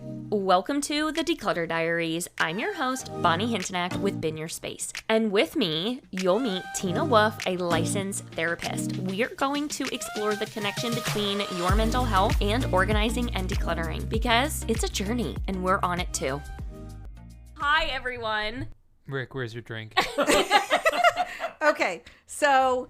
Welcome to the Declutter Diaries. I'm your host, Bonnie Hintonack with Bin Your Space. And with me, you'll meet Tina Wolf, a licensed therapist. We are going to explore the connection between your mental health and organizing and decluttering because it's a journey and we're on it too. Hi, everyone. Rick, where's your drink? Okay, so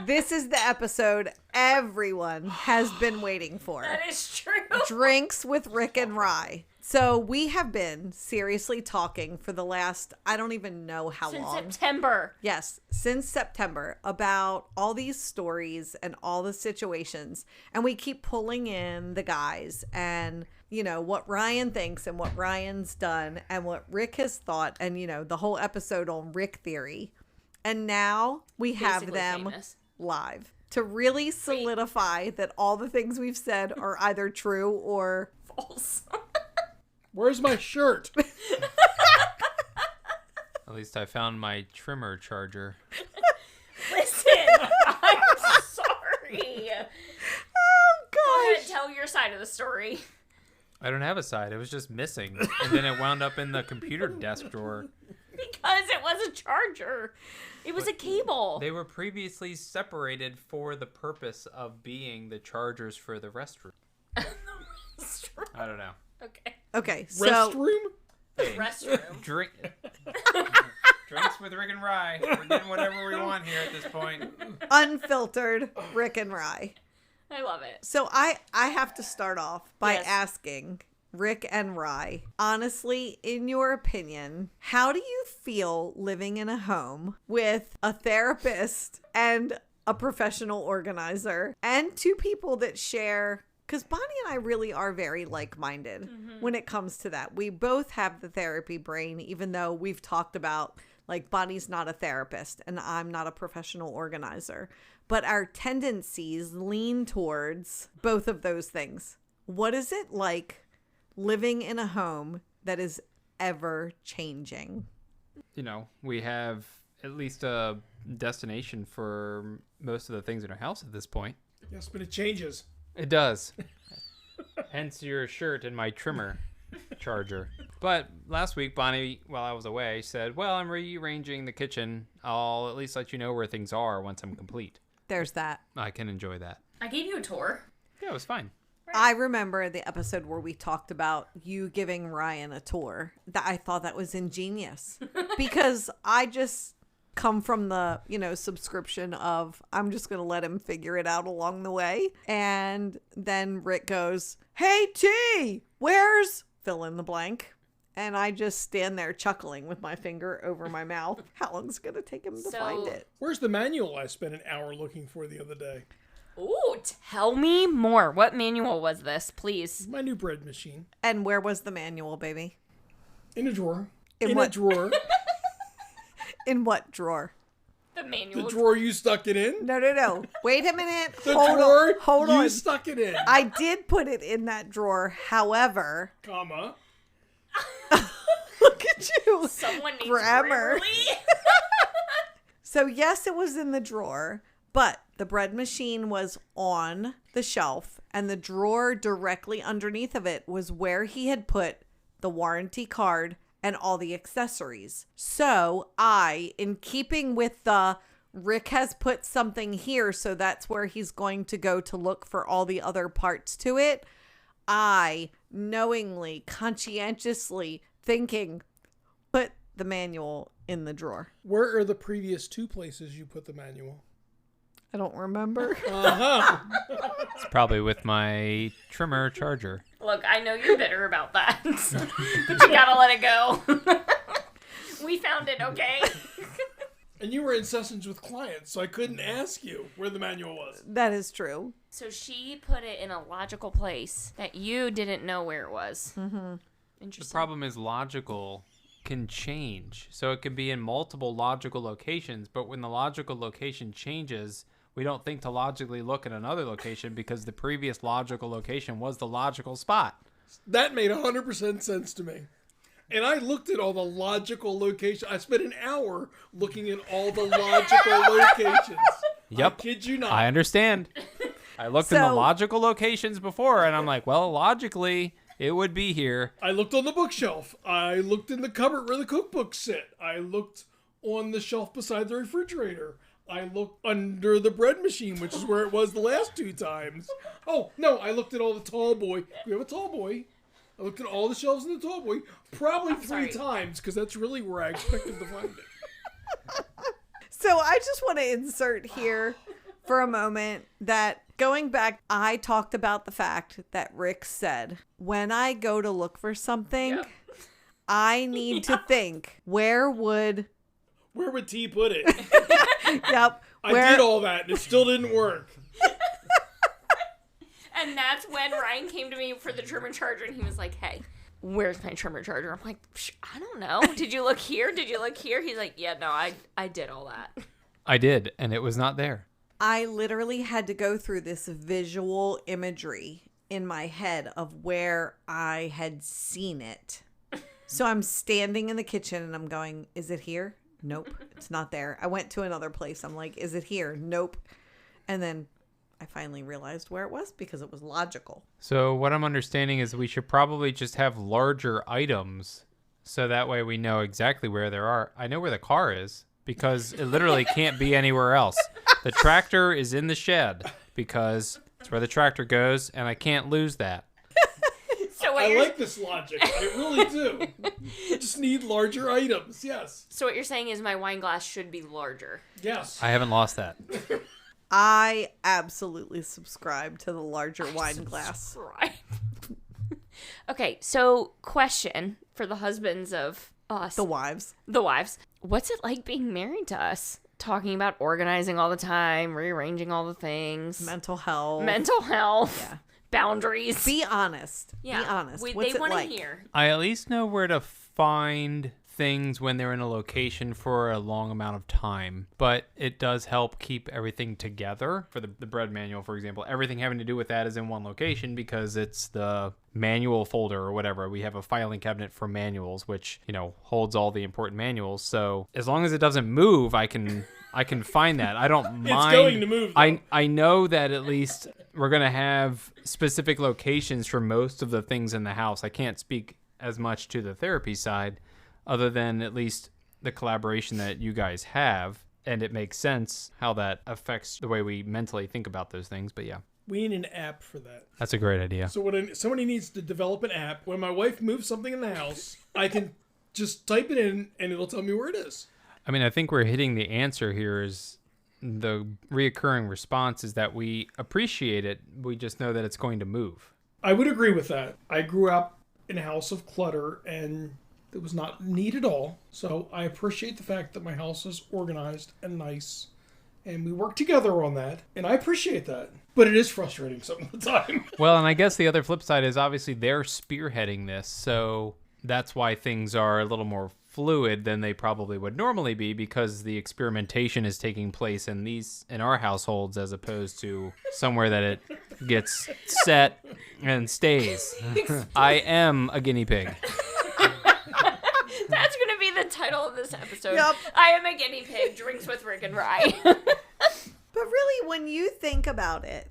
this is the episode everyone has been waiting for. That is true. Drinks with Rick and Rye. So we have been seriously talking for the last, I don't even know how long. Since September. Yes, since September about all these stories and all the situations. And we keep pulling in the guys and, you know, what Ryan thinks and what Ryan's done and what Rick has thought and, you know, the whole episode on Rick theory. And now we have Basically them famous. live to really solidify that all the things we've said are either true or False. Where's my shirt? At least I found my trimmer charger. Listen, I'm sorry. oh Go gosh. ahead, tell your side of the story. I don't have a side. It was just missing. And then it wound up in the computer desk drawer. Because it was a charger. It was a cable. They were previously separated for the purpose of being the chargers for the restroom. I don't know. Okay. So Restroom? Hey, Restroom. drinks with Rick and Rye. We're getting whatever we want here at this point. unfiltered Rick and Rye. I love it. So I have to start off by Yes. asking Rick and Rye, honestly, in your opinion, how do you feel living in a home with a therapist and a professional organizer and two people that share? Because Bonnie and I really are very like-minded when it comes to that. We both have the therapy brain, even though we've talked about, like, Bonnie's not a therapist and I'm not a professional organizer. But our tendencies lean towards both of those things. What is it like living in a home that is ever changing? You know, we have at least a destination for most of the things in our house at this point. Yes, but it changes. It does. Hence your shirt and my trimmer charger. But last week, Bonnie, while I was away, said, well, I'm rearranging the kitchen. I'll at least let you know where things are once I'm complete. There's that. I can enjoy that. I gave you a tour. Yeah, it was fine. I remember the episode where we talked about you giving Ryan a tour. I thought that was ingenious because I just come from the, you know, subscription of I'm just going to let him figure it out along the way. And then Rick goes, hey, T, where's fill in the blank? And I just stand there chuckling with my finger over my mouth. How long is it going to take him to find it? Where's the manual I spent an hour looking for the other day? Ooh, tell me more. What manual was this, please? My new bread machine. And where was the manual, baby? In a drawer. In a what- drawer. In what drawer? The manual. The drawer you stuck it in? No. Wait a minute. The Hold drawer on. Hold you on. stuck it in. I did put it in that drawer. However, Comma. look at you. Someone needs Grammar. Grammarly. So yes, it was in the drawer, but the bread machine was on the shelf and the drawer directly underneath of it was where he had put the warranty card and all the accessories. So I, in keeping with the Rick has put something here, so that's where he's going to go to look for all the other parts to it, I knowingly, conscientiously thinking, put the manual in the drawer. Where are the previous two places you put the manual? I don't remember. Uh-huh. It's probably with my trimmer charger. Look, I know you're bitter about that, but you gotta let it go. We found it, okay? And you were in sessions with clients, so I couldn't ask you where the manual was. That is true. So she put it in a logical place that you didn't know where it was. Mm-hmm. The Interesting. problem is logical can change. So it can be in multiple logical locations, but when the logical location changes, we don't think to logically look at another location because the previous logical location was the logical spot. That made 100% sense to me. And I looked at all the logical locations. I spent an hour looking at all the logical locations. Yep. I kid you not. I understand. I looked in the So- logical locations before, and I'm like, well, logically, It would be here. I looked on the bookshelf. I looked in the cupboard where the cookbooks sit. I looked on the shelf beside the refrigerator. I looked under the bread machine, which is where it was the last 2 times. Oh, no, I looked at all the tall boy. We have a tall boy. I looked at all the shelves in the tall boy probably 3 times, because that's really where I expected to find it. So I just want to insert here for a moment that going back, I talked about the fact that Rick said, when I go to look for something, I need to think, where would T put it? Yep. I did all that and it still didn't work. And that's when Ryan came to me for the trimmer charger, and he was like, hey, where's my trimmer charger? I'm like, I don't know. Did you look here? Did you look here? He's like, yeah, no, I did all that. I did, and it was not there. I literally had to go through this visual imagery in my head of where I had seen it. So I'm standing in the kitchen and I'm going, is it here? Nope, it's not there. I went to another place. I'm like, is it here? Nope. And then I finally realized where it was because it was logical. So what I'm understanding is we should probably just have larger items so that way we know exactly where there are. I know where the car is because it literally can't be anywhere else. The tractor is in the shed because it's where the tractor goes, and I can't lose that. So I like this logic. I really do. I just need larger items. Yes. So what you're saying is my wine glass should be larger. Yes. I haven't lost that. I absolutely subscribe to the larger wine glass. Right. Okay, so question for the husbands of us. The wives. The wives. What's it like being married to us? Talking about organizing all the time, rearranging all the things. Mental health. Mental health. Yeah. Boundaries. Be honest. Yeah. Be honest. They What's it want to like? hear. I at least know where to find things when they're in a location for a long amount of time, but it does help keep everything together. For the bread manual, for example, everything having to do with that is in one location because it's the manual folder or whatever. We have a filing cabinet for manuals, which, holds all the important manuals. So as long as it doesn't move, I can find that. I don't mind. It's going to move, though. I know that at least we're going to have specific locations for most of the things in the house. I can't speak as much to the therapy side other than at least the collaboration that you guys have. And it makes sense how that affects the way we mentally think about those things. But yeah. We need an app for that. That's a great idea. So when somebody needs to develop an app, when my wife moves something in the house, I can just type it in and it'll tell me where it is. I mean, I think we're hitting the answer here is the reoccurring response is that we appreciate it. We just know that it's going to move. I would agree with that. I grew up in a house of clutter and it was not neat at all. So I appreciate the fact that my house is organized and nice. And we work together on that. And I appreciate that. But it is frustrating some of the time. Well, and I guess the other flip side is obviously they're spearheading this. So that's why things are a little more fluid than they probably would normally be because the experimentation is taking place in our households as opposed to somewhere that it gets set and stays. I am a guinea pig. That's going to be the title of this episode. Yep. I am a guinea pig, drinks with Rick and Rye. But really, when you think about it,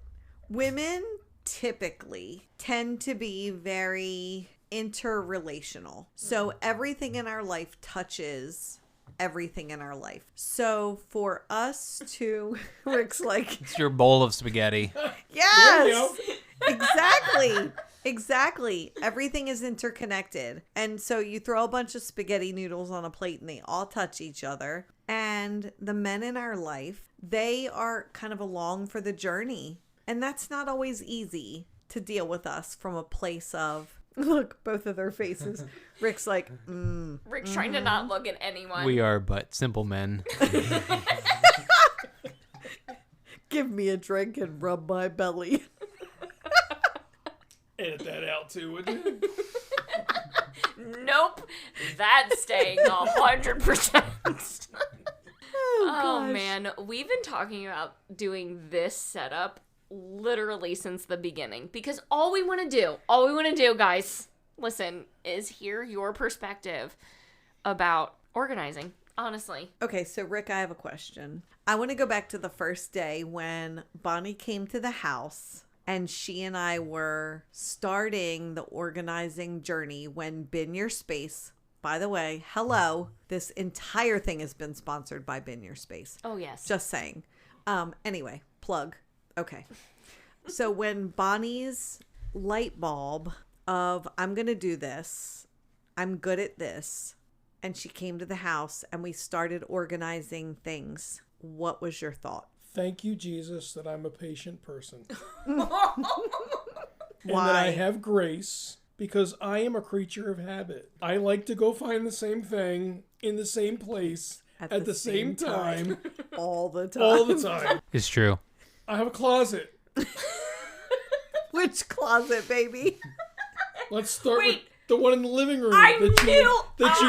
women typically tend to be very interrelational. So everything in our life touches everything in our life. So for us to, Rick's like, It's your bowl of spaghetti. yes, exactly. Everything is interconnected. And so you throw a bunch of spaghetti noodles on a plate and they all touch each other. And the men in our life, they are kind of along for the journey. And that's not always easy to deal with us from a place of, look, both of their faces. Rick's like, Rick's trying to not look at anyone. We are but simple men. give me a drink and rub my belly. Edit that out too, wouldn't you? Nope. That's staying 100%. Oh, man. We've been talking about doing this setup literally since the beginning because all we want to do, guys, listen, is hear your perspective about organizing, honestly. Okay, so Rick, I have a question. I want to go back to the first day when Bonnie came to the house and she and I were starting the organizing journey when Bin Your Space, by the way, hello, this entire thing has been sponsored by Bin Your Space. Oh, yes. Just saying. Anyway, plug. Okay. So when Bonnie's light bulb of I'm going to do this, I'm good at this, and she came to the house and we started organizing things, what was your thought? Thank you, Jesus, that I'm a patient person. Why? And that I have grace because I am a creature of habit. I like to go find the same thing in the same place at the same time. All the time. All the time. It's true. I have a closet. Which closet, baby? Let's start with Wait. the one in the living room I that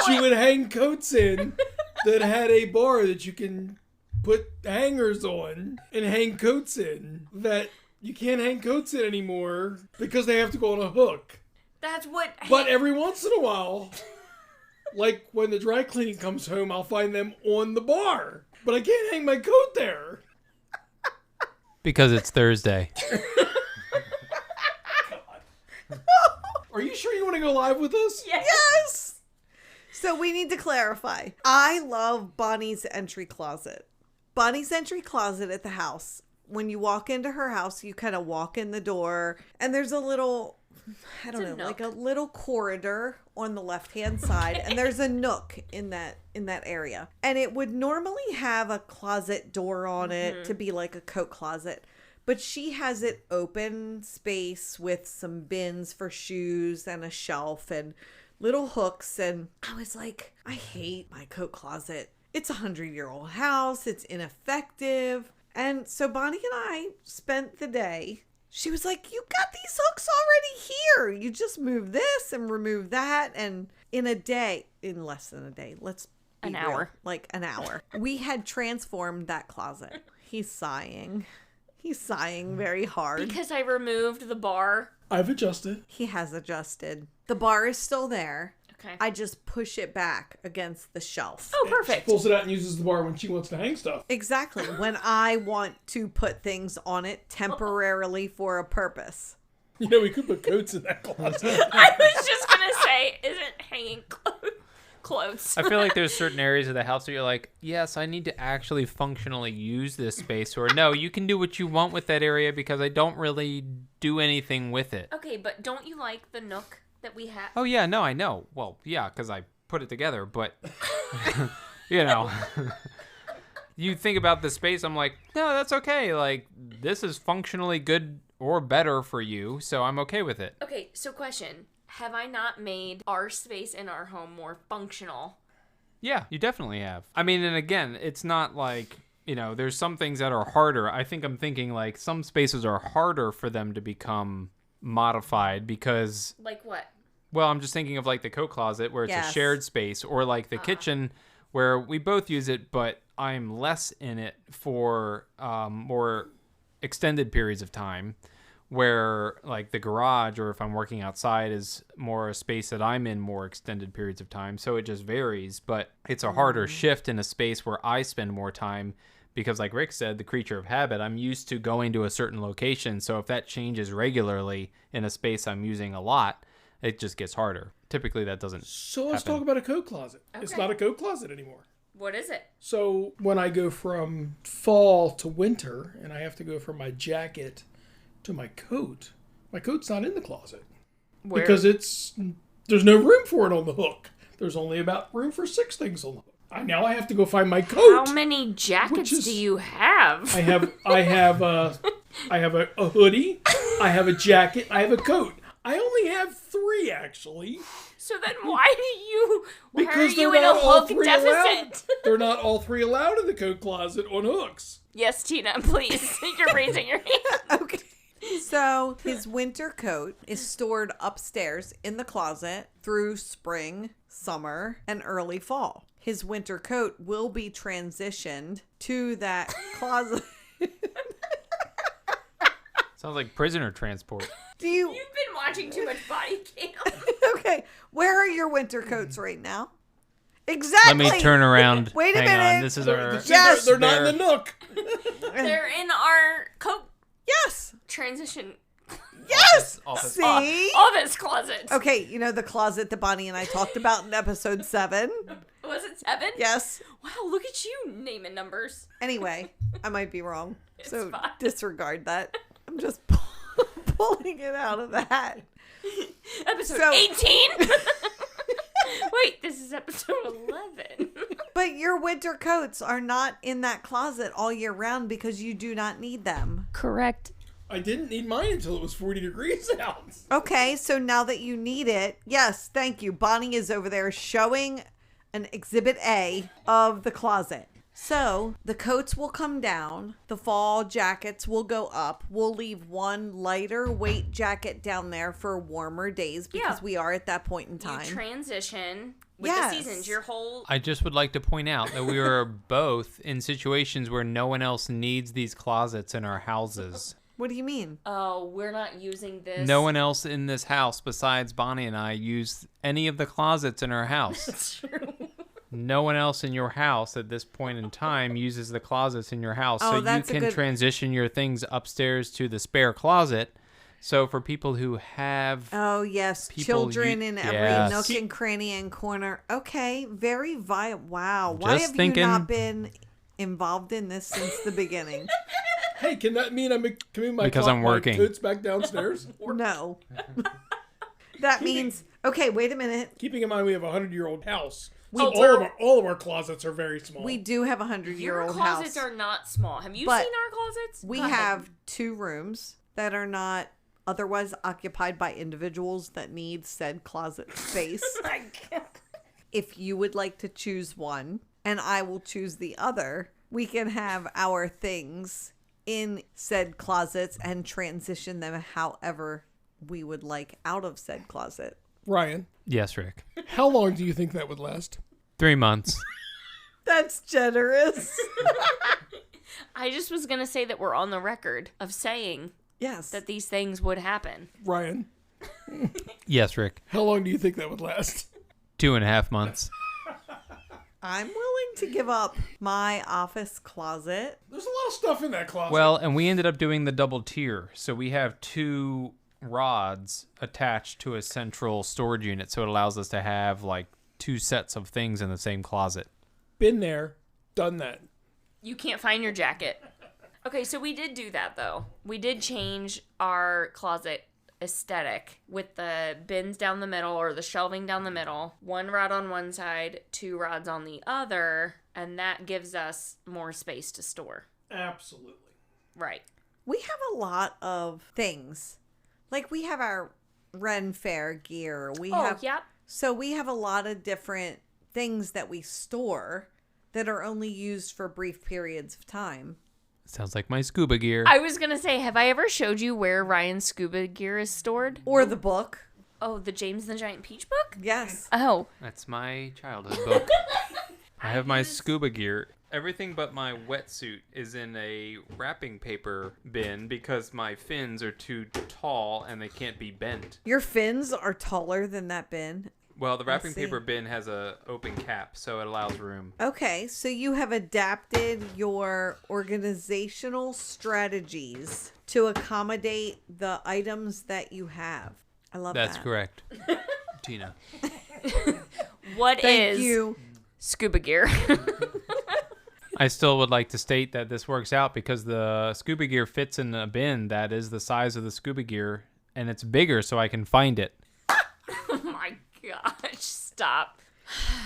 you would hang coats in, that had a bar that you can put hangers on and hang coats in, that you can't hang coats in anymore because they have to go on a hook. That's what... But every once in a while, like when the dry cleaning comes home, I'll find them on the bar. But I can't hang my coat there. Because it's Thursday. Are you sure you want to go live with us? Yes! So we need to clarify. I love Bonnie's entry closet. Bonnie's entry closet at the house. When you walk into her house, you kind of walk in the door and there's a little, I don't know, like a little corridor on the left-hand side, and there's a nook in that area. And it would normally have a closet door on it to be like a coat closet. But she has it open space with some bins for shoes and a shelf and little hooks. And I was like, I hate my coat closet. It's a 100-year-old house. It's ineffective. And so Bonnie and I spent the day. She was like, you got these hooks already here. You just move this and remove that. And in less than a day, let's be An real, hour. like an hour, we had transformed that closet. He's sighing. He's sighing very hard. Because I removed the bar. I've adjusted. He has adjusted. The bar is still there. Okay. I just push it back against the shelf. Oh, She perfect. pulls it out and uses the bar when she wants to hang stuff. Exactly. When I want to put things on it temporarily for a purpose. You know, we could put coats in that closet. I was just going to say, isn't hanging clothes? I feel like there's certain areas of the house where you're like, yes, I need to actually functionally use this space. Or no, you can do what you want with that area because I don't really do anything with it. Okay, but don't you like the nook that we have? Oh, yeah, no, I know. Well, yeah, because I put it together. But, you know, you think about the space. I'm like, no, that's okay. Like, this is functionally good or better for you. So I'm okay with it. Okay, so question. Have I not made our space in our home more functional? Yeah, you definitely have. I mean, and again, it's not like, you know, there's some things that are harder. I'm thinking like some spaces are harder for them to become modified because, Like what? well, I'm just thinking of like the coat closet where it's Yes. a shared space, or like the kitchen where we both use it, but I'm less in it for more extended periods of time. Where like the garage, or if I'm working outside, is more a space that I'm in more extended periods of time. So it just varies, but it's a harder shift in a space where I spend more time because, like Rick said, the creature of habit, I'm used to going to a certain location. So if that changes regularly in a space I'm using a lot, it just gets harder. Typically that doesn't So let's happen. talk about a coat closet. It's Okay. not a coat closet anymore. What is it? So when I go from fall to winter and I have to go from my jacket to my coat's not in the closet. Where? Because there's no room for it on the hook. There's only about room for 6 things on the hook. I have to go find my coat. How many jackets Which is- do you have? I have a hoodie, I have a jacket, I have a coat. I only have 3 actually. So then why are Because you they're in a not all hook 3 allowed. deficit? They're not all 3 allowed in the coat closet on hooks. Yes, Tina, please. You're raising your hand. Okay. So his winter coat is stored upstairs in the closet through spring, summer, and early fall. His winter coat will be transitioned to that closet. Sounds like prisoner transport. Do you? You've been watching too much body cam. Okay. Where are your winter coats right now? Exactly. Let me turn around. Wait a Hang minute. on. This is our... Yes. They're not in the nook. They're in our coat. Yes. transition. Yes! Office. See? Office closets. Okay, you know the closet that Bonnie and I talked about in episode 7? Was it 7? Yes. Wow, look at you naming numbers. Anyway, I might be wrong. So fine. disregard that. I'm just pulling it out of the hat. Episode So- 18? Wait, this is episode 11. But your winter coats are not in that closet all year round because you do not need them. Correct. I didn't need mine until it was 40 degrees out. Okay, so now that you need it, yes, thank you. Bonnie is over there showing an exhibit A of the closet. So the coats will come down, the fall jackets will go up. We'll leave one lighter weight jacket down there for warmer days because Yeah. we are at that point in You time. transition with Yes. the seasons. Your whole... I just would like to point out that we are both in situations where no one else needs these closets in our houses. What do you mean? Oh, we're not using this. No one else in this house besides Bonnie and I use any of the closets in our house. That's true. No one else in your house at this point in time uses the closets in your house. Oh, So you that's a can good- transition your things upstairs to the spare closet. So for people who have Oh, yes. People Children u- in every Yes. nook and cranny and corner. Okay. Very Wow. Why Just have thinking- you not been involved in this since the beginning? Hey, can that mean can move my Because I'm working. my coats back downstairs? No. That means, okay, wait a minute. Keeping in mind we have a 100-year-old house. We So do- all of our closets are very small. We do have a Your 100-year-old closets house. are not small. Have you But seen our closets? We Go ahead. have 2 rooms that are not otherwise occupied by individuals that need said closet space. I can't. If you would like to choose one and I will choose the other, we can have our things in said closets and transition them however we would like out of said closet. Ryan, yes, Rick, how long do you think that would last? 3 months. That's generous. I just was going to say that we're on the record of saying Yes. that these things would happen. Ryan, Yes, Rick, how long do you think that would last? 2.5 months. I'm willing to give up my office closet. There's a lot of stuff in that closet. Well, and we ended up doing the double tier. So we have 2 rods attached to a central storage unit. So it allows us to have like 2 sets of things in the same closet. been there, done that. You can't find your jacket. Okay, so we did do that, though. We did change our closet aesthetic with the bins down the middle or the shelving down the middle. 1 rod on one side, 2 rods on the other, and that gives us more space to store. Absolutely. Right. We have a lot of things. Like we have our Ren Fair gear. Yep. So we have a lot of different things that we store that are only used for brief periods of time. Sounds like my scuba gear. I was going to say, have I ever showed you where Ryan's scuba gear is stored? Or the book. Oh, the James and the Giant Peach book? Yes. Oh. That's my childhood book. I have my scuba gear. Everything but my wetsuit is in a wrapping paper bin because my fins are too tall and they can't be bent. Your fins are taller than that bin. Well, the wrapping see. paper bin has a open cap, so it allows room. Okay, so you have adapted your organizational strategies to accommodate the items that you have. I love That's that. correct. Tina. What Thank is you. scuba gear? I still would like to state that this works out because the scuba gear fits in a bin that is the size of the scuba gear, and it's bigger so I can find it. Oh my gosh, stop.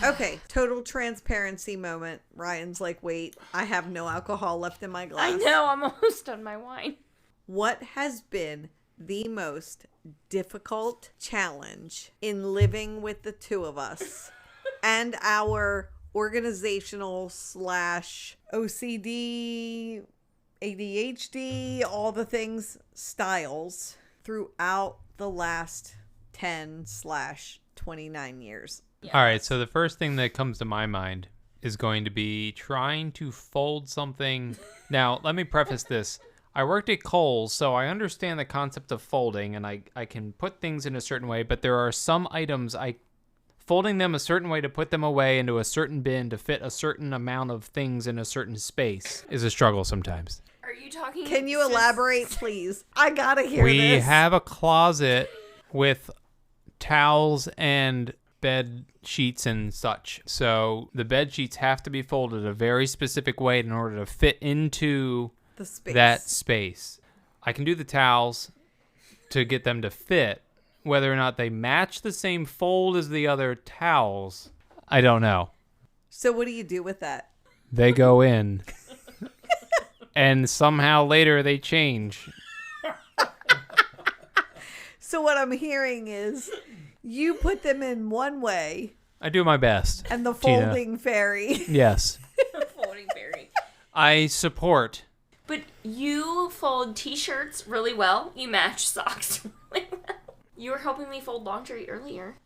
Okay, total transparency moment. Ryan's like, wait, I have no alcohol left in my glass. I know, I'm almost done my wine. What has been the most difficult challenge in living with the two of us and our organizational / OCD, ADHD, all the things styles throughout the last 10 / 29 years? All right, so the first thing that comes to my mind is going to be trying to fold something. Now, let me preface this. I worked at Kohl's, so I understand the concept of folding, and I can put things in a certain way, but there are some items folding them a certain way to put them away into a certain bin to fit a certain amount of things in a certain space is a struggle sometimes. Are you talking? Can you elaborate, please? I gotta hear this. We have a closet with towels and bed sheets and such. So the bed sheets have to be folded a very specific way in order to fit into the space. that space. I can do the towels to get them to fit. Whether or not they match the same fold as the other towels, I don't know. So what do you do with that? They go in. And somehow later they change. So what I'm hearing is you put them in one way I do my best. and the Tina. folding fairy. Yes. Folding fairy. I support. But you fold t-shirts really well. You match socks really well. You were helping me fold laundry earlier.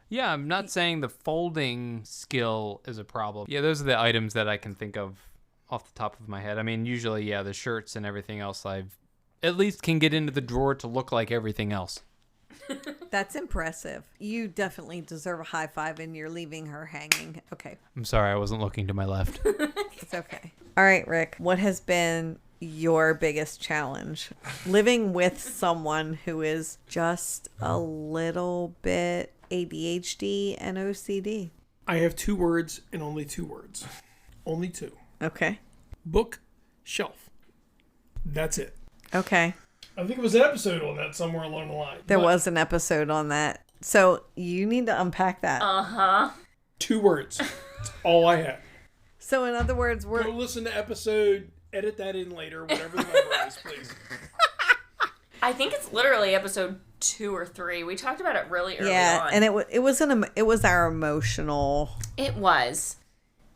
Yeah, I'm not saying the folding skill is a problem. Yeah, those are the items that I can think of off the top of my head. I mean, usually, yeah, the shirts and everything else I've at least can get into the drawer to look like everything else. That's impressive. You definitely deserve a high five and you're leaving her hanging. Okay. I'm sorry, I wasn't looking to my left. It's okay. All right, Rick. What has been your biggest challenge living with someone who is just a little bit ADHD and OCD? I have 2 words and only 2 words. Only 2. Okay. Book, shelf. That's it. Okay. I think it was an episode on that somewhere along the line. There But was an episode on that. So you need to unpack that. 2 words. That's all I have. So in other words, Go we're listen to episode, edit that in later, whatever the number is, please. I think it's literally episode 2 or 3. We talked about it really early on. and it was our emotional It was.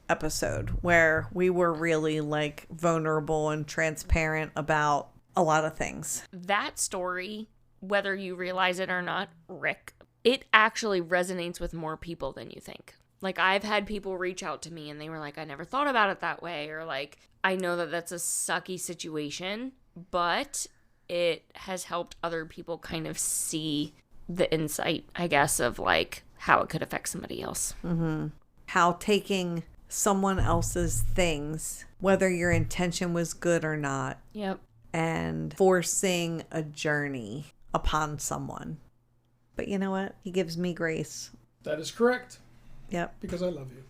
episode where we were really like vulnerable and transparent about a lot of things. That story, whether you realize it or not, Rick, it actually resonates with more people than you think. Like, I've had people reach out to me and they were like, I never thought about it that way. Or like, I know that that's a sucky situation, but it has helped other people kind of see the insight, I guess, of like how it could affect somebody else. How taking someone else's things, whether your intention was good or not, Yep. and forcing a journey upon someone. But you know what? He gives me grace. That is correct, Yep. because I love you.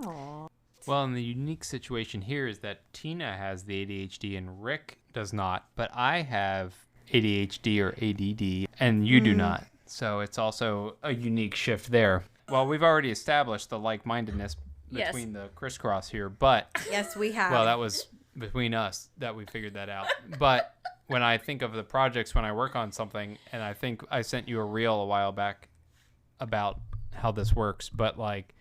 Aww. Well, and the unique situation here is that Tina has the ADHD and Rick does not, but I have ADHD or ADD and you do not. So it's also a unique shift there. Well, we've already established the like-mindedness Yes. between the crisscross here, but Yes, we have. well, that was between us that we figured that out. But when I think of the projects when I work on something, and I think I sent you a reel a while back about how this works, but like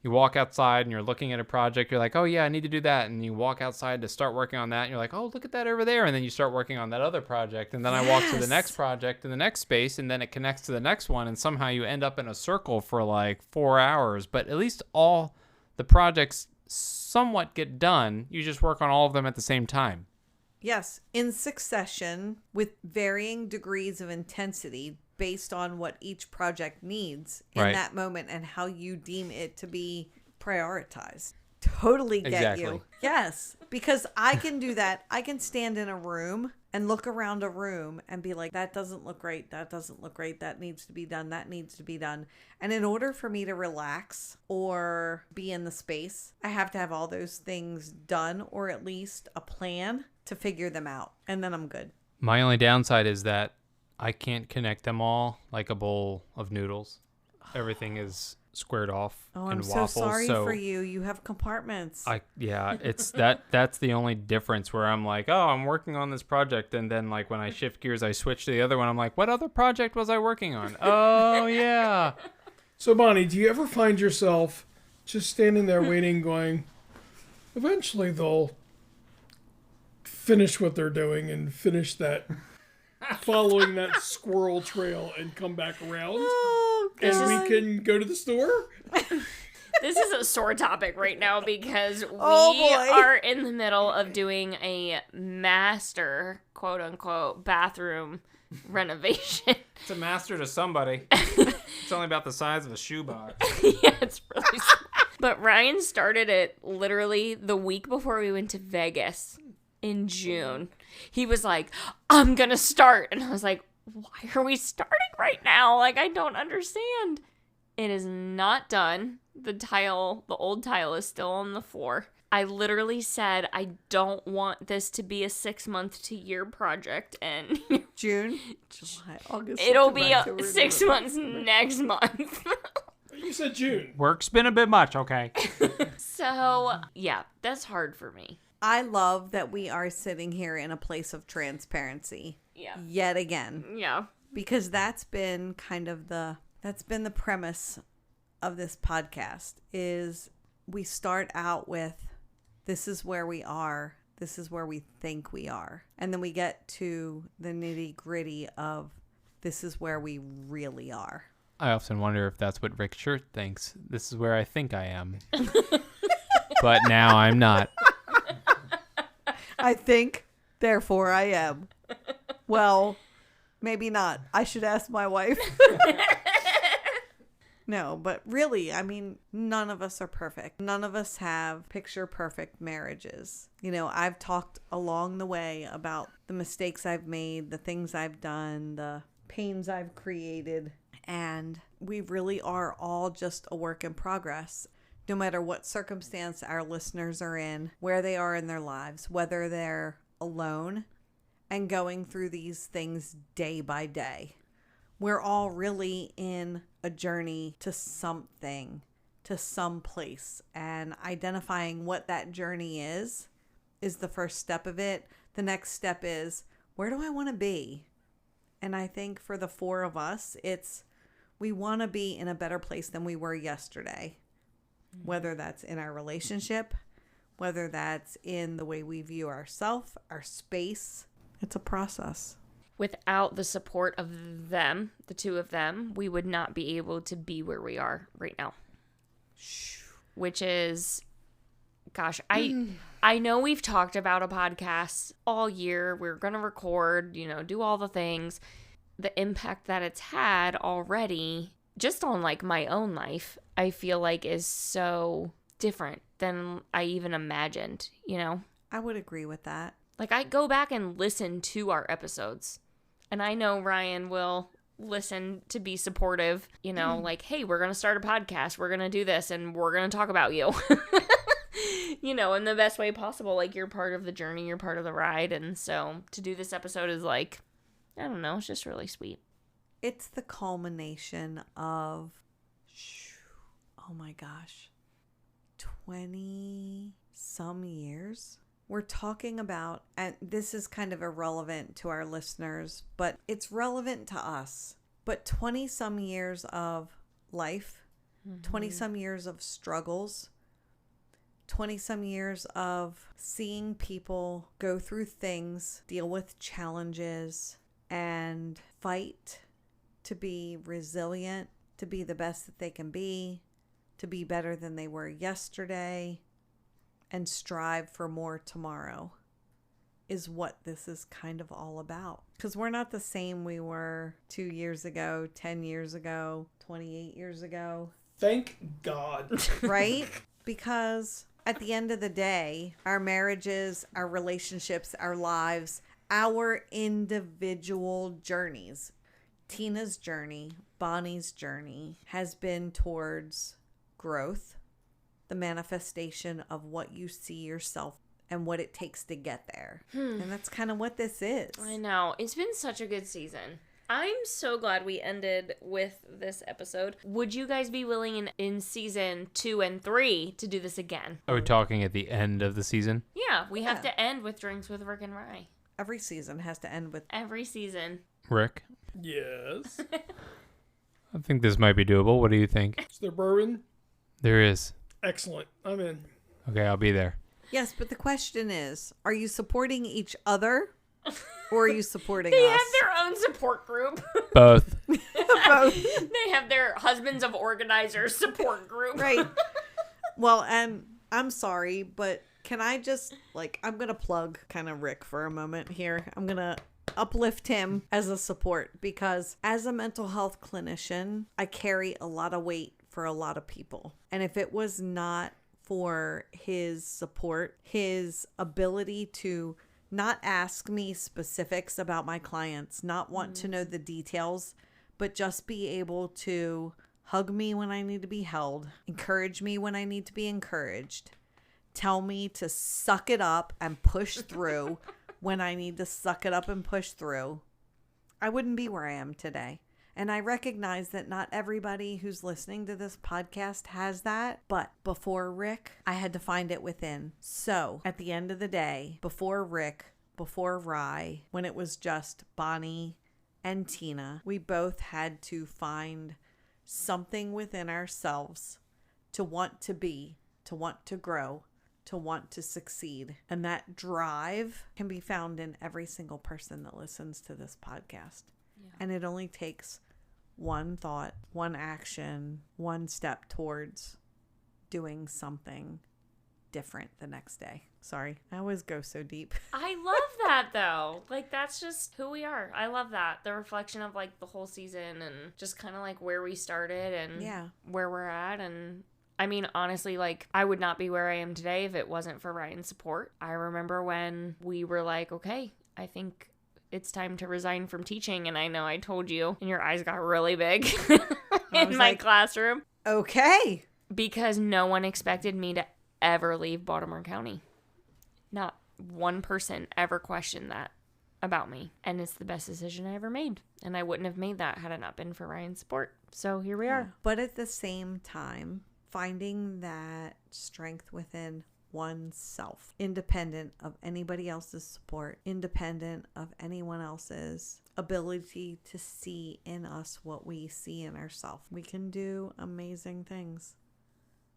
you walk outside and you're looking at a project, you're like, oh yeah, I need to do that. And you walk outside to start working on that and you're like, oh, look at that over there. And then you start working on that other project. And then I walk to the next project in the next space and then it connects to the next one. And somehow you end up in a circle for like 4 hours, but at least all the projects somewhat get done. You just work on all of them at the same time. Yes, in succession with varying degrees of intensity based on what each project needs in Right. that moment and how you deem it to be prioritized. Totally get Exactly. you. Yes, because I can do that. I can stand in a room and look around a room and be like, that doesn't look great. That doesn't look great. That needs to be done. That needs to be done. And in order for me to relax or be in the space, I have to have all those things done or at least a plan to figure them out. And then I'm good. My only downside is that I can't connect them all like a bowl of noodles. Everything is squared off Oh, and I'm so waffles. sorry for you. You have compartments. It's that's the only difference where I'm like, oh, I'm working on this project, and then like when I shift gears, I switch to the other one. I'm like, what other project was I working on? Oh yeah. So, Bonnie, do you ever find yourself just standing there waiting, going, eventually they'll finish what they're doing and finish that, following that squirrel trail and come back around? Oh, God. And we can go to the store? This is a sore topic right now because we Oh, boy. are in the middle of doing a master, quote unquote, bathroom renovation. It's a master to somebody. It's only about the size of a shoebox. Yeah, it's really small. But Ryan started it literally the week before we went to Vegas. in June. He was like, I'm going to start. And I was like, why are we starting right now? Like, I don't understand. It is not done. The old tile is still on the floor. I literally said, I don't want this to be a 6 month to year project. And June, July, August. it'll be September, 6 months next month. You said June. Work's been a bit much, okay? So, yeah, that's hard for me. I love that we are sitting here in a place of transparency. Yeah. Yet again. Yeah. Because that's been the premise of this podcast is we start out with this is where we are. This is where we think we are. And then we get to the nitty gritty of this is where we really are. I often wonder if that's what Rick Shirt thinks. This is where I think I am. But now I'm not. I think, therefore I am. Well, maybe not. I should ask my wife. No, but really, I mean, none of us are perfect. None of us have picture perfect marriages. You know, I've talked along the way about the mistakes I've made, the things I've done, the pains I've created, and we really are all just a work in progress. No matter what circumstance our listeners are in, where they are in their lives, whether they're alone and going through these things day by day. We're all really in a journey to something, to some place, and identifying what that journey is the first step of it. The next step is, where do I want to be? And I think for the four of us, we want to be in a better place than we were yesterday, whether that's in our relationship, whether that's in the way we view ourselves, our space. It's a process. Without the support of them, the two of them, we would not be able to be where we are right now. Which is, gosh, I know we've talked about a podcast all year. We're going to record, do all the things. The impact that it's had already, just on like my own life, I feel like is so different than I even imagined, I would agree with that. Like, I go back and listen to our episodes. And I know Ryan will listen to be supportive, like, hey, we're going to start a podcast. We're going to do this and we're going to talk about you, in the best way possible. Like, you're part of the journey. You're part of the ride. And so to do this episode is like, I don't know. It's just really sweet. It's the culmination of, oh my gosh, 20 some years. We're talking about, and this is kind of irrelevant to our listeners, but it's relevant to us. But 20 some years of life, 20 some years of struggles, 20 some years of seeing people go through things, deal with challenges, and fight to be resilient, to be the best that they can be, to be better than they were yesterday, and strive for more tomorrow is what this is kind of all about. Because we're not the same we were 2 years ago, 10 years ago, 28 years ago. Thank God. Right? Because at the end of the day, our marriages, our relationships, our lives, our individual journeys, Tina's journey, Bonnie's journey has been towards growth, the manifestation of what you see yourself and what it takes to get there. And that's kind of what this is. I know. It's been such a good season. I'm so glad we ended with this episode. Would you guys be willing in season 2 and 3 to do this again? Are we talking at the end of the season? Yeah, we have to end with Drinks with Rick and Rye. Every season has to end with... Every season. Rick? Yes. I think this might be doable. What do you think? Is there bourbon? There is. Excellent. I'm in. Okay, I'll be there. Yes, but the question is, are you supporting each other or are you supporting They us? have their own support group. Both. Both. They have their Husbands of Organizers support group. Right. Well, and I'm sorry, but can I just, I'm going to plug kind of Rick for a moment here. I'm going to uplift him as a support because as a mental health clinician, I carry a lot of weight for a lot of people. And if it was not for his support, his ability to not ask me specifics about my clients, not want to know the details, but just be able to hug me when I need to be held, encourage me when I need to be encouraged, tell me to suck it up and push through when I need to suck it up and push through, I wouldn't be where I am today. And I recognize that not everybody who's listening to this podcast has that. But before Rick, I had to find it within. So at the end of the day, before Rick, before Rye, when it was just Bonnie and Tina, we both had to find something within ourselves to want to be, to want to grow, to want to succeed. And that drive can be found in every single person that listens to this podcast. Yeah. And it only takes one thought, one action, one step towards doing something different the next day. Sorry, I always go so deep. I love that though. Like, that's just who we are. I love that. The reflection of like the whole season and just kind of like where we started and where we're at. And I mean, honestly, like, I would not be where I am today if it wasn't for Ryan's support. I remember when we were like, okay, I think it's time to resign from teaching. And I know I told you, and your eyes got really big in my classroom. Okay. Because no one expected me to ever leave Baltimore County. Not one person ever questioned that about me. And it's the best decision I ever made. And I wouldn't have made that had it not been for Ryan's support. So here we are. But at the same time, finding that strength within oneself, independent of anybody else's support, independent of anyone else's ability to see in us what we see in ourselves. We can do amazing things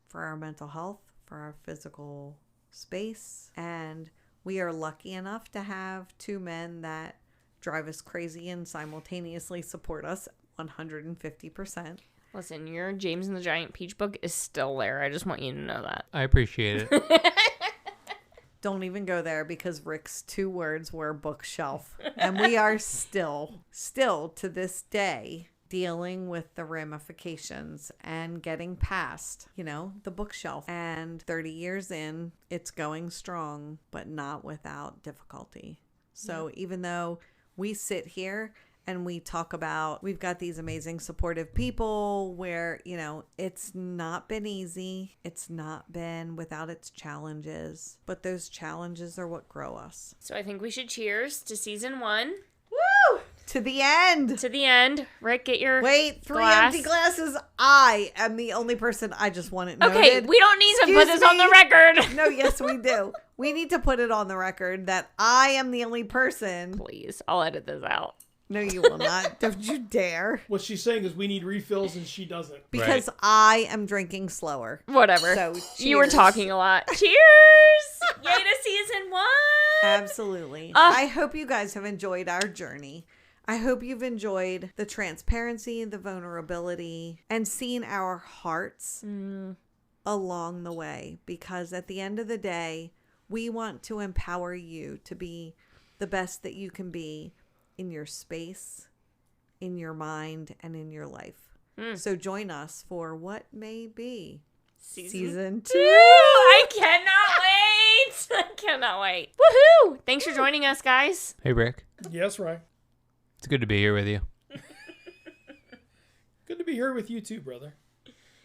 for our mental health, for our physical space, and we are lucky enough to have two men that drive us crazy and simultaneously support us 150%. Listen, your James and the Giant Peach book is still there. I just want you to know that. I appreciate it. Don't even go there, because Rick's 2 words were bookshelf. And we are still to this day dealing with the ramifications and getting past, the bookshelf. And 30 years in, it's going strong, but not without difficulty. So even though we sit here and we talk about, we've got these amazing supportive people where, it's not been easy. It's not been without its challenges, but those challenges are what grow us. So I think we should cheers to season 1. Woo! To the end. To the end. Rick, get your Wait, 3 empty glasses. I am the only person. I just want it noted. Okay, we don't need to put this on the record. No, yes, we do. We need to put it on the record that I am the only person. Please, I'll edit this out. No, you will not. Don't you dare. What she's saying is we need refills and she doesn't. Because I am drinking slower. Whatever. So, you were talking a lot. Cheers! Yay to season 1! Absolutely. I hope you guys have enjoyed our journey. I hope you've enjoyed the transparency, the vulnerability, and seeing our hearts along the way. Because at the end of the day, we want to empower you to be the best that you can be in your space, in your mind, and in your life. So join us for what may be season 2. I cannot wait. I cannot wait. Woohoo! Thanks for joining us, guys. Hey, Rick. Yes, Ryan. It's good to be here with you. Good to be here with you too, brother.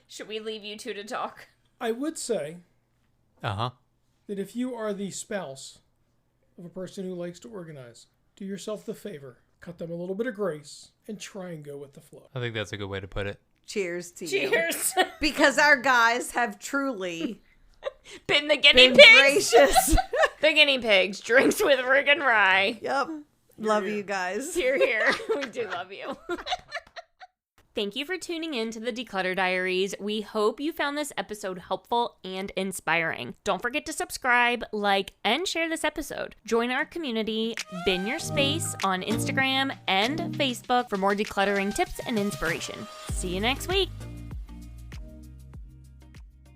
Should we leave you two to talk? I would say Uh-huh. that if you are the spouse of a person who likes to organize, do yourself the favor, cut them a little bit of grace, and try and go with the flow. I think that's a good way to put it. Cheers to you. Cheers. Because our guys have truly Been the guinea been pigs. gracious. The guinea pigs. Drinks with Rick and Rye. Yep. Love you guys. Here, here. We do love you. Thank you for tuning in to the Declutter Diaries. We hope you found this episode helpful and inspiring. Don't forget to subscribe, like, and share this episode. Join our community, Bin Your Space, on Instagram and Facebook for more decluttering tips and inspiration. See you next week.